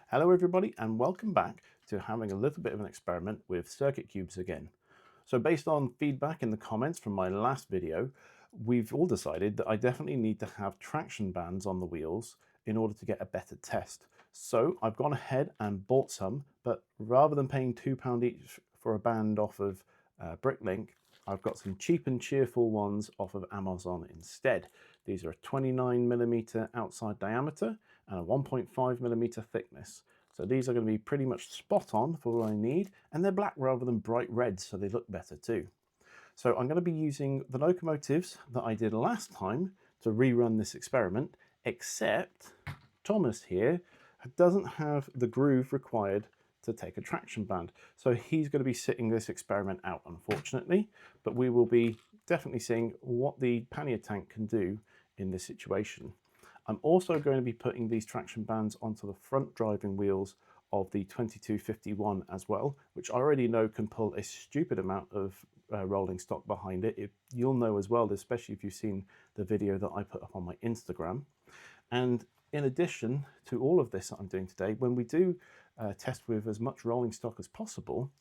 Hello everybody and welcome back to having a little bit of an experiment with circuit cubes again. So based on feedback in the comments from my last video, we've all decided that I definitely need to have traction bands on the wheels in order to get a better test. So I've gone ahead and bought some, but rather than paying £2 each for a band off of Bricklink, I've got some cheap and cheerful ones off of Amazon instead. These are a 29mm outside diameter and a 1.5mm thickness. So these are going to be pretty much spot on for what I need, and they're black rather than bright red, so they look better too. So I'm going to be using the locomotives that I did last time to rerun this experiment, except Thomas here doesn't have the groove required to take a traction band. So he's going to be sitting this experiment out, unfortunately, but we will be definitely seeing what the pannier tank can do in this situation. I'm also going to be putting these traction bands onto the front driving wheels of the 2251 as well, which I already know can pull a stupid amount of rolling stock behind it. You'll know as well, especially if you've seen the video that I put up on my Instagram. And in addition to all of this that I'm doing today, when we do test with as much rolling stock as possible,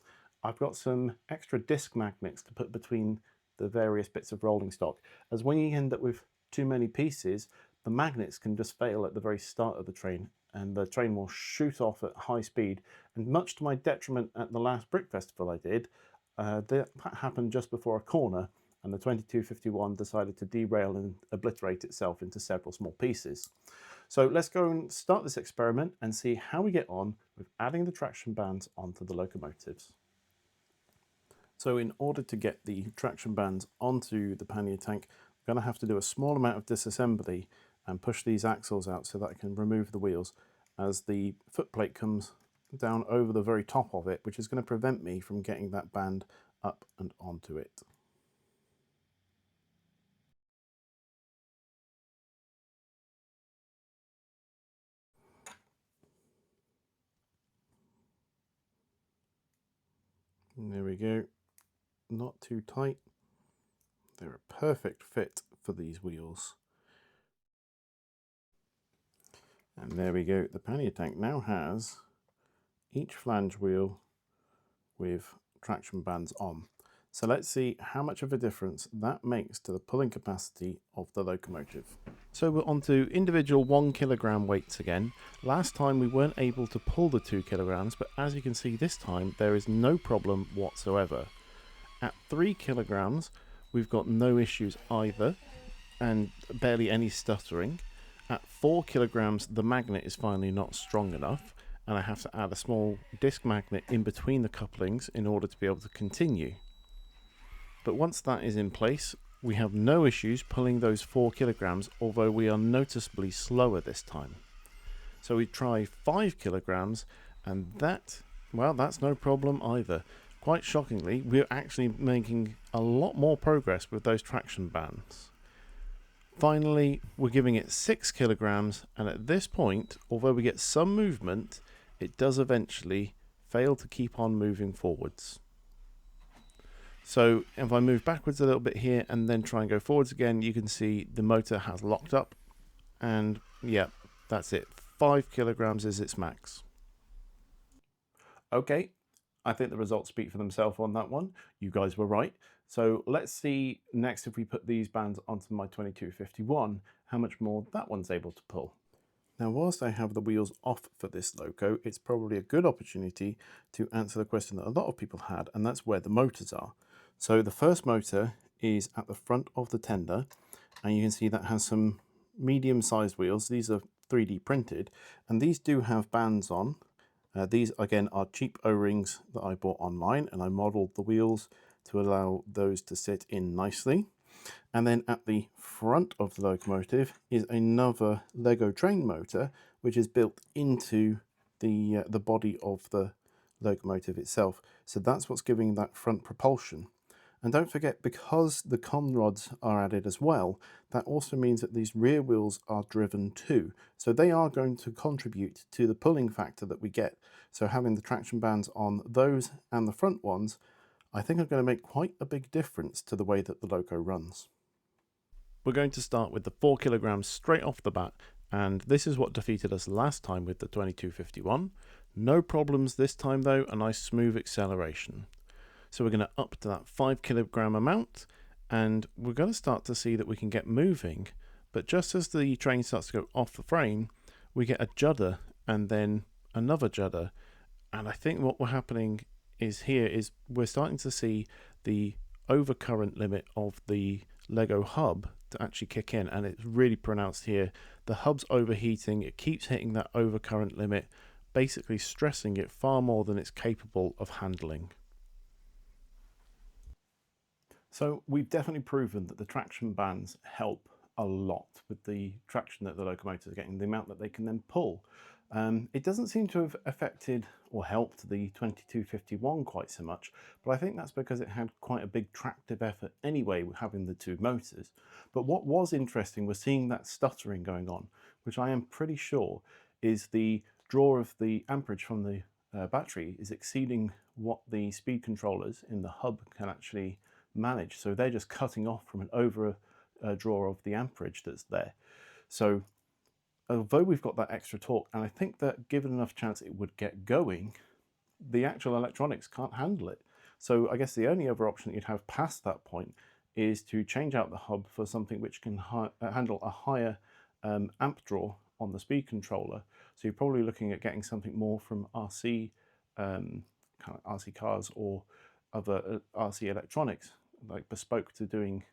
I've got some extra disc magnets to put between the various bits of rolling stock, as when you end up with too many pieces, the magnets can just fail at the very start of the train and the train will shoot off at high speed. And much to my detriment at the last Brick Festival I did, that happened just before a corner and the 2251 decided to derail and obliterate itself into several small pieces. So let's go and start this experiment and see how we get on with adding the traction bands onto the locomotives. So in order to get the traction bands onto the pannier tank, I'm going to have to do a small amount of disassembly and push these axles out so that I can remove the wheels, as the footplate comes down over the very top of it, which is going to prevent me from getting that band up and onto it. And there we go. Not too tight. They're a perfect fit for these wheels. And there we go. The pannier tank now has each flange wheel with traction bands on. So let's see how much of a difference that makes to the pulling capacity of the locomotive. So we're on to individual 1 kilogram weights again. Last time we weren't able to pull the 2 kilograms, but as you can see this time there is no problem whatsoever. At 3 kilograms we've got no issues either and barely any stuttering. At 4 kilograms the magnet is finally not strong enough, and I have to add a small disc magnet in between the couplings in order to be able to continue. But once that is in place, we have no issues pulling those 4 kilograms, although we are noticeably slower this time. So we try 5 kilograms, and that's no problem either. Quite shockingly, we're actually making a lot more progress with those traction bands. Finally, we're giving it 6 kilograms, and at this point, although we get some movement, it does eventually fail to keep on moving forwards. So if I move backwards a little bit here and then try and go forwards again, you can see the motor has locked up, and yeah, that's it. 5 kilograms is its max. Okay, I think the results speak for themselves on that one. You guys were right. So let's see next, if we put these bands onto my 2251, how much more that one's able to pull. Now, whilst I have the wheels off for this loco, it's probably a good opportunity to answer the question that a lot of people had, and that's where the motors are. So the first motor is at the front of the tender, and you can see that has some medium-sized wheels. These are 3D printed, and these do have bands on. These again are cheap O-rings that I bought online, and I modeled the wheels to allow those to sit in nicely. And then at the front of the locomotive is another Lego train motor, which is built into the body of the locomotive itself. So that's what's giving that front propulsion. And don't forget, because the con rods are added as well, that also means that these rear wheels are driven too. So they are going to contribute to the pulling factor that we get. So having the traction bands on those and the front ones, I think are going to make quite a big difference to the way that the loco runs. We're going to start with the 4 kilograms straight off the bat And this is what defeated us last time with the 2251. No problems this time though, a nice smooth acceleration. So we're going to up to that 5 kilogram amount, and we're going to start to see that we can get moving. But just as the train starts to go off the frame, we get a judder and then another judder. And I think what we're happening is we're starting to see the overcurrent limit of the Lego hub to actually kick in, and it's really pronounced here. The hub's overheating, it keeps hitting that overcurrent limit, basically stressing it far more than it's capable of handling. So we've definitely proven that the traction bands help a lot with the traction that the locomotives are getting, the amount that they can then pull. It doesn't seem to have affected or helped the 2251 quite so much, but I think that's because it had quite a big tractive effort anyway, having the two motors. But what was interesting was seeing that stuttering going on, which I am pretty sure is the draw of the amperage from the battery is exceeding what the speed controllers in the hub can actually manage. So they're just cutting off from an over draw of the amperage that's there. So although we've got that extra torque, and I think that given enough chance it would get going, the actual electronics can't handle it. So I guess the only other option that you'd have past that point is to change out the hub for something which can handle a higher amp draw on the speed controller. So you're probably looking at getting something more from RC, kind of RC cars or other RC electronics, like bespoke to doing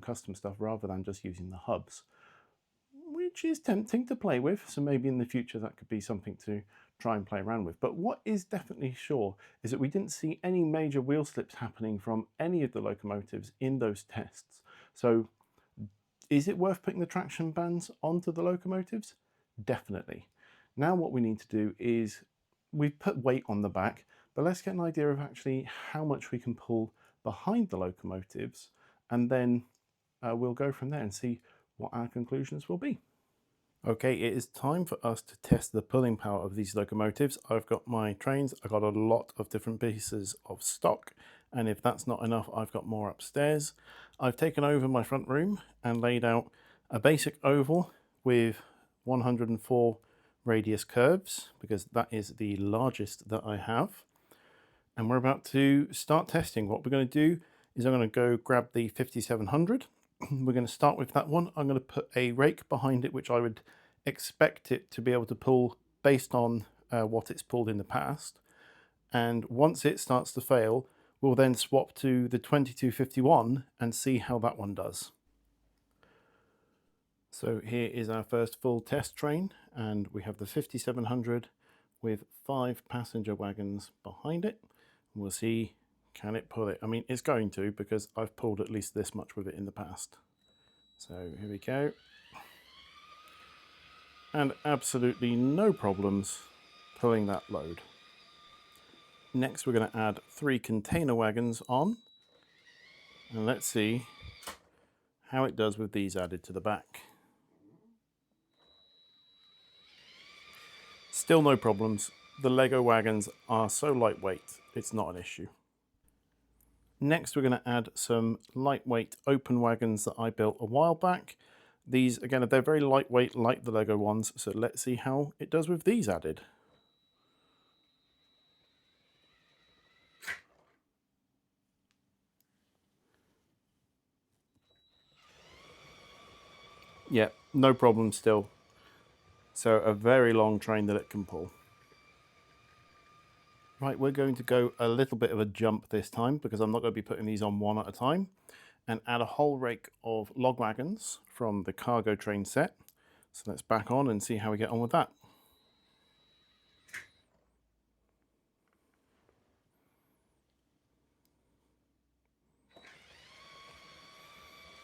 custom stuff rather than just using the hubs, which is tempting to play with. So maybe in the future that could be something to try and play around with. But what is definitely sure is that we didn't see any major wheel slips happening from any of the locomotives in those tests. So is it worth putting the traction bands onto the locomotives? Definitely. Now what we need to do is, we've put weight on the back, but let's get an idea of actually how much we can pull behind the locomotives, and then we'll go from there and see what our conclusions will be. Okay, it is time for us to test the pulling power of these locomotives. I've got my trains, I've got a lot of different pieces of stock, and if that's not enough, I've got more upstairs. I've taken over my front room and laid out a basic oval with 104 radius curves, because that is the largest that I have. And we're about to start testing. What we're going to do is I'm going to go grab the 5700. We're going to start with that one. I'm going to put a rake behind it, which I would expect it to be able to pull based on what it's pulled in the past. And once it starts to fail, we'll then swap to the 2251 and see how that one does. So here is our first full test train, and we have the 5700 with 5 passenger wagons behind it. We'll see, can it pull it? I mean, it's going to, because I've pulled at least this much with it in the past. So here we go. And absolutely no problems pulling that load. Next, we're going to add 3 container wagons on. And let's see how it does with these added to the back. Still no problems. The Lego wagons are so lightweight, it's not an issue. Next, we're going to add some lightweight open wagons that I built a while back. These, again, they're very lightweight like the Lego ones, so let's see how it does with these added. Yeah, no problem still. So a very long train that it can pull. Right, we're going to go a little bit of a jump this time, because I'm not going to be putting these on one at a time, and add a whole rake of log wagons from the cargo train set. So let's back on and see how we get on with that.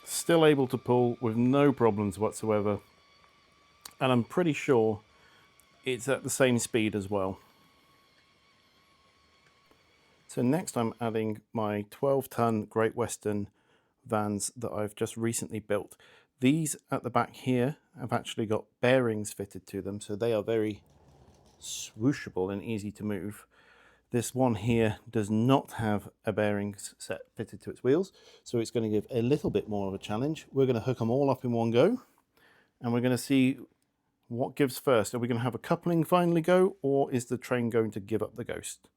Still able to pull with no problems whatsoever, and I'm pretty sure it's at the same speed as well. So next I'm adding my 12-ton Great Western vans that I've just recently built. These at the back here have actually got bearings fitted to them, so they are very swooshable and easy to move. This one here does not have a bearings set fitted to its wheels, so it's going to give a little bit more of a challenge. We're going to hook them all up in one go, and we're going to see What gives first? Are we going to have a coupling finally go, or is the train going to give up the ghost?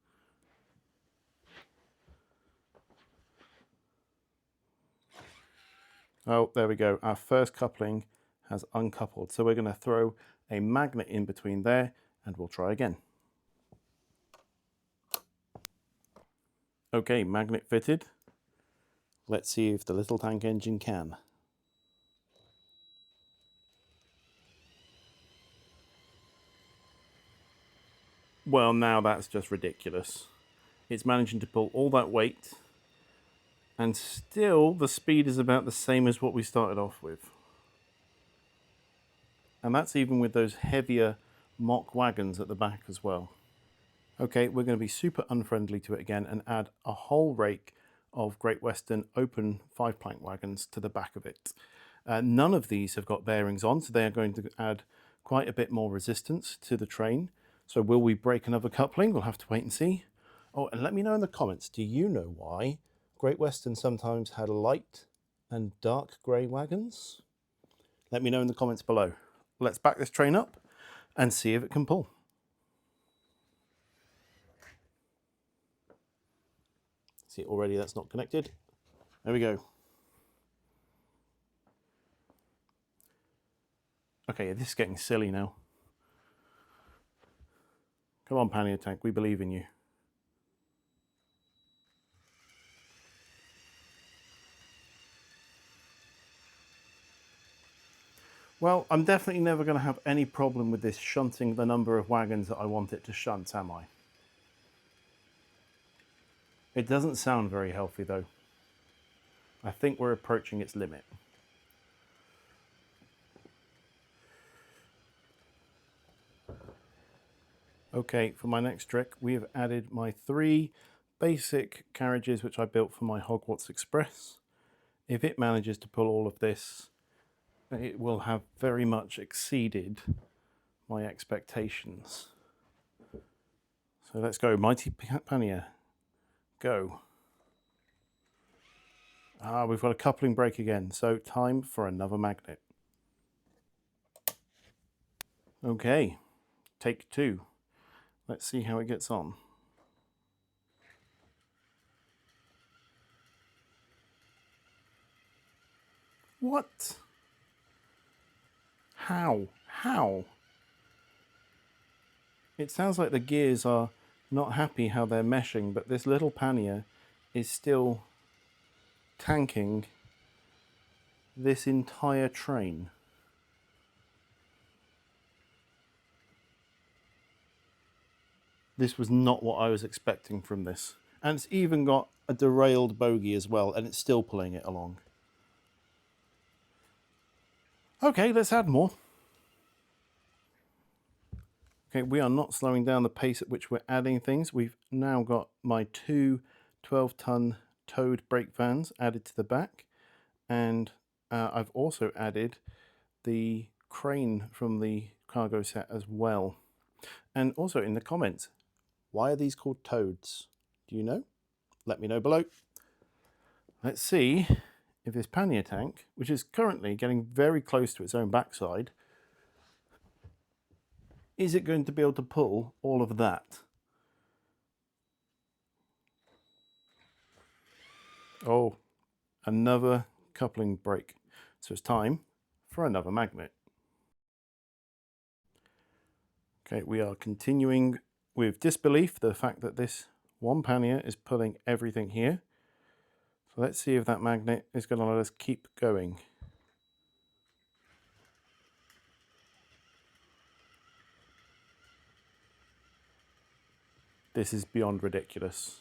Oh, there we go. Our first coupling has uncoupled. So we're going to throw a magnet in between there and we'll try again. Okay, magnet fitted. Let's see if the little tank engine can. Well, now that's just ridiculous. It's managing to pull all that weight, and still the speed is about the same as what we started off with. And that's even with those heavier mock wagons at the back as well. Okay, we're going to be super unfriendly to it again and add a whole rake of Great Western open 5-plank wagons to the back of it. None of these have got bearings on, so they are going to add quite a bit more resistance to the train. So will we break another coupling? We'll have to wait and see. Oh, and let me know in the comments, do you know why Great Western sometimes had light and dark grey wagons? Let me know in the comments below. Let's back this train up and see if it can pull. See, already that's not connected. There we go. Okay, this is getting silly now. Come on, Pannier Tank, we believe in you. Well, I'm definitely never going to have any problem with this shunting the number of wagons that I want it to shunt, am I? It doesn't sound very healthy though. I think we're approaching its limit. Okay, for my next trick, we have added my 3 basic carriages which I built for my Hogwarts Express. If it manages to pull all of this, it will have very much exceeded my expectations. So let's go, Mighty Pannier, go. Ah, we've got a coupling break again, so time for another magnet. Okay, take 2. Let's see how it gets on. What? How? How? It sounds like the gears are not happy how they're meshing, but this little pannier is still tanking this entire train. This was not what I was expecting from this. And it's even got a derailed bogie as well, and it's still pulling it along. Okay, let's add more. Okay, we are not slowing down the pace at which we're adding things. We've now got my 2 12-ton towed brake vans added to the back, and I've also added the crane from the cargo set as well. And also in the comments, why are these called toads? Do you know? Let me know below. Let's see if this pannier tank, which is currently getting very close to its own backside, is it going to be able to pull all of that? Oh, another coupling break. So it's time for another magnet. Okay, we are continuing with disbelief, the fact that this one pannier is pulling everything here. So let's see if that magnet is going to let us keep going. This is beyond ridiculous.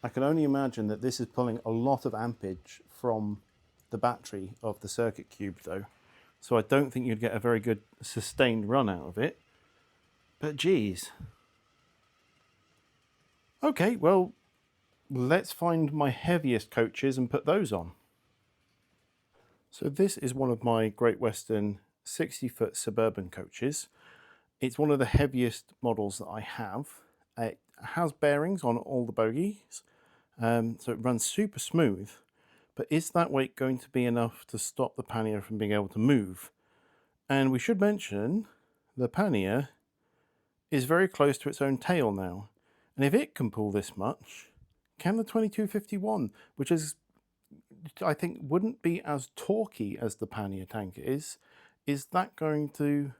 I can only imagine that this is pulling a lot of ampage from the battery of the circuit cube though. So I don't think you'd get a very good sustained run out of it. But geez. Okay, well, let's find my heaviest coaches and put those on. So this is one of my Great Western 60-foot suburban coaches. It's one of the heaviest models that I have. It has bearings on all the bogies, So it runs super smooth. But is that weight going to be enough to stop the pannier from being able to move? And we should mention the pannier is very close to its own tail now. And if it can pull this much, can the 2251, which is, I think, wouldn't be as torquey as the Pannier Tank is that going to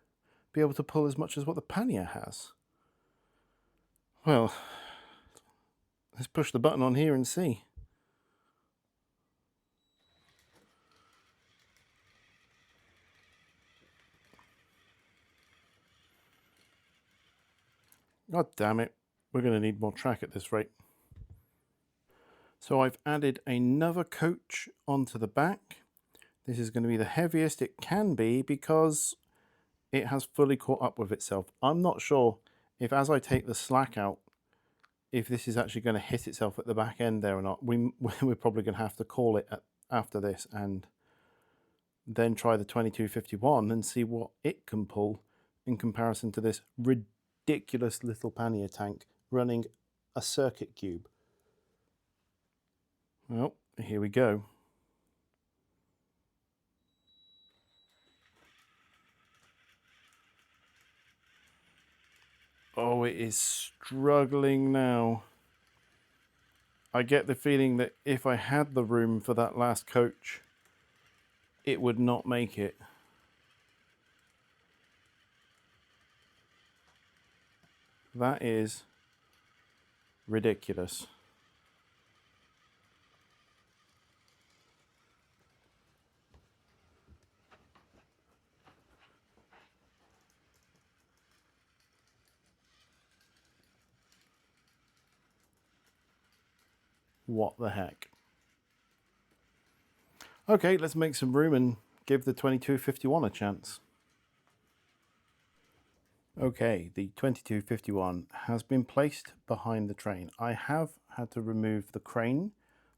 be able to pull as much as what the Pannier has? Well, let's push the button on here and see. God damn it, we're going to need more track at this rate. So I've added another coach onto the back. This is going to be the heaviest it can be because it has fully caught up with itself. I'm not sure if, as I take the slack out, if this is actually going to hit itself at the back end there or not. We're probably going to have to call it after this and then try the 2251 and see what it can pull in comparison to this ridiculous little pannier tank running a circuit cube. Well, here we go. Oh, it is struggling now. I get the feeling that if I had the room for that last coach, it would not make it. That is ridiculous. What the heck? Okay, let's make some room and give the 2251 a chance. Okay, the 2251 has been placed behind the train. I have had to remove the crane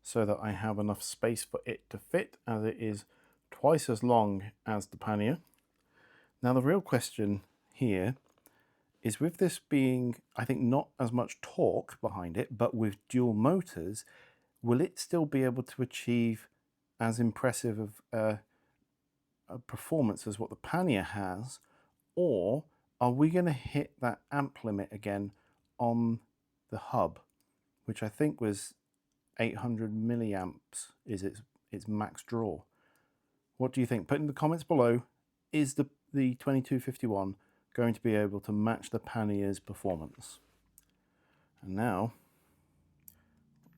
so that I have enough space for it to fit, as it is twice as long as the pannier. Now the real question here is, with this being, I think, not as much torque behind it, but with dual motors, will it still be able to achieve as impressive of a performance as what the Pannier has, or are we going to hit that amp limit again on the hub, which I think was 800 milliamps is its max draw? What do you think? Put in the comments below, is the 2251 going to be able to match the Pannier's performance? And now,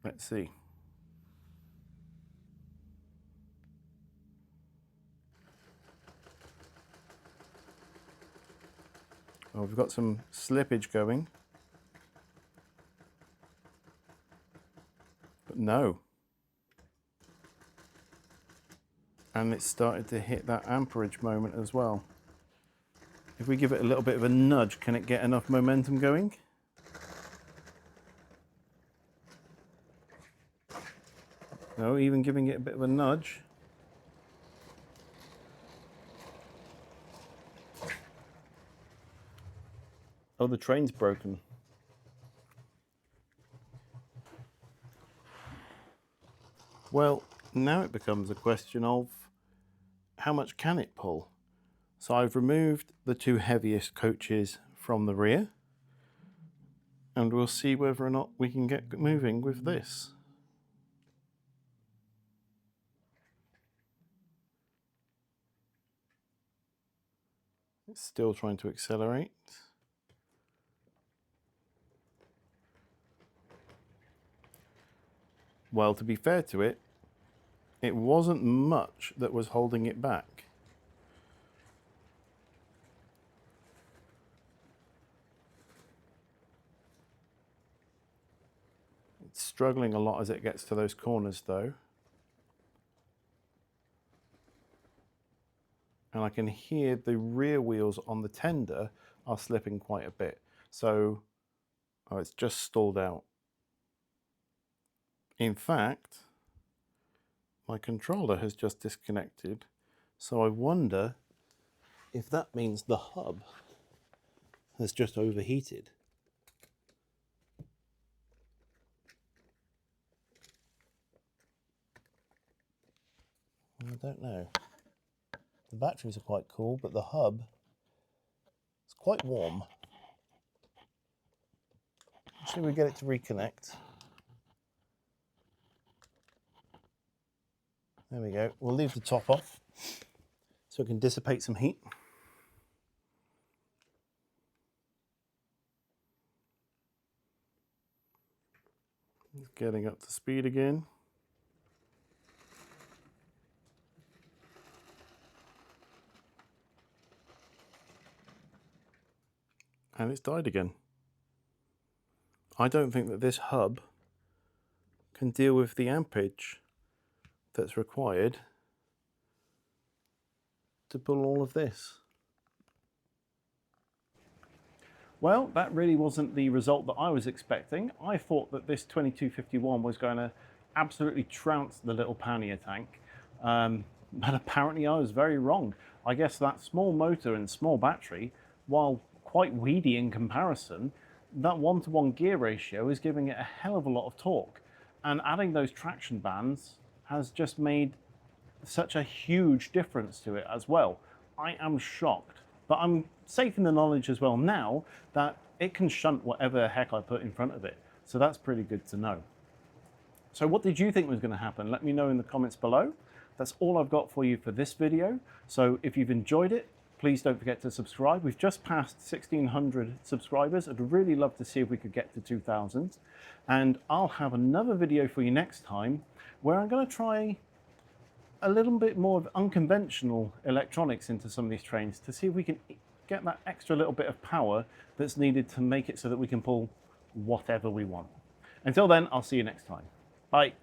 let's see. Well, we've got some slippage going. But no. And it started to hit that amperage moment as well. If we give it a little bit of a nudge, can it get enough momentum going? No, even giving it a bit of a nudge. Oh, the train's broken. Well, now it becomes a question of how much can it pull? So I've removed the two heaviest coaches from the rear, and we'll see whether or not we can get moving with this. It's still trying to accelerate. Well, to be fair to it, it wasn't much that was holding it back. It's struggling a lot as it gets to those corners though. And I can hear the rear wheels on the tender are slipping quite a bit. So, oh, it's just stalled out. In fact, my controller has just disconnected. So I wonder if that means the hub has just overheated. I don't know. The batteries are quite cool, but the hub is quite warm. Should we get it to reconnect? There we go. We'll leave the top off so it can dissipate some heat. It's getting up to speed again. And it's died again. I don't think that this hub can deal with the ampage that's required to pull all of this. Well, that really wasn't the result that I was expecting. I thought that this 2251 was going to absolutely trounce the little Pannier tank, but apparently I was very wrong. I guess that small motor and small battery, while quite weedy in comparison, that 1-to-1 gear ratio is giving it a hell of a lot of torque. And adding those traction bands has just made such a huge difference to it as well. I am shocked. But I'm safe in the knowledge as well now that it can shunt whatever the heck I put in front of it. So that's pretty good to know. So what did you think was going to happen? Let me know in the comments below. That's all I've got for you for this video. So if you've enjoyed it, please don't forget to subscribe. We've just passed 1,600 subscribers. I'd really love to see if we could get to 2,000. And I'll have another video for you next time where I'm going to try a little bit more of unconventional electronics into some of these trains to see if we can get that extra little bit of power that's needed to make it so that we can pull whatever we want. Until then, I'll see you next time. Bye.